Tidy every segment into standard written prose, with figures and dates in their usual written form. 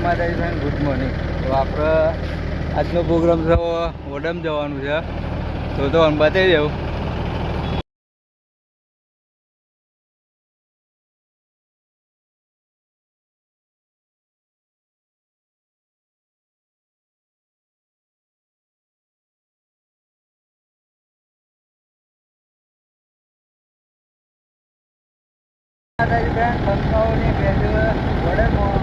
માતાજી friend, good morning. તો આપણે આજનો પ્રોગ્રામ છે ઓડમ જવાનું છે, તો બતાવી દઉં. માતાજી ફ્રેન્ડ, બંકાઓની ભેજ વડેમાં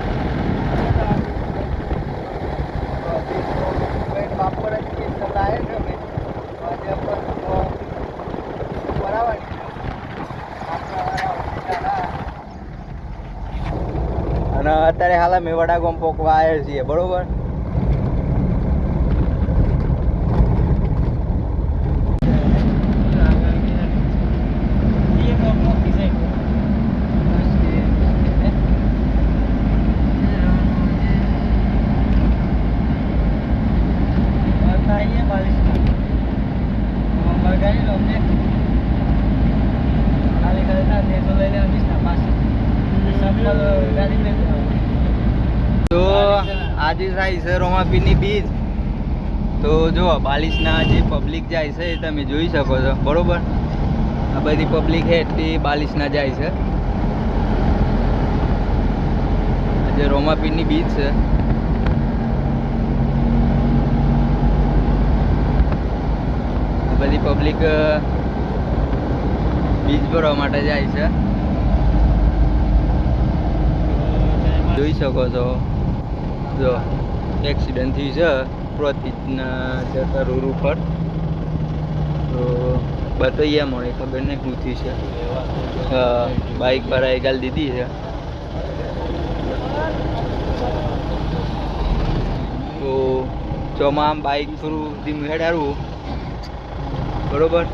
બાપર જ કે લાવે છે અમે આજે બરાબર. અને અત્યારે હાલ અમે વડાગામ પોકવા આવ્યા છીએ, બરોબર. તો આજે થાય છે રોમાપીરની બીજ. તો જો બાલિશના જે પબ્લિક જાય છે એ તમે જોઈ શકો છો, બરોબર. આ બધી પબ્લિક છે તે બાલિશના જાય છે. આજે રોમાપીરની બીજ છે. બધી પબ્લિક બીજ ભરવા માટે જાય છે, જોઈ શકો છો. જો એક્સિડન્ટ થયું છે પ્રતિજના જતા રોડ ઉપર. તો બતાવીએ મને ખબર નહીં શું થયું છે. બાઇક પર ગાલ દીધી છે. તો ચોમાં આમ બાઇક થોડું ધીમું હેડાડવું, બરોબર.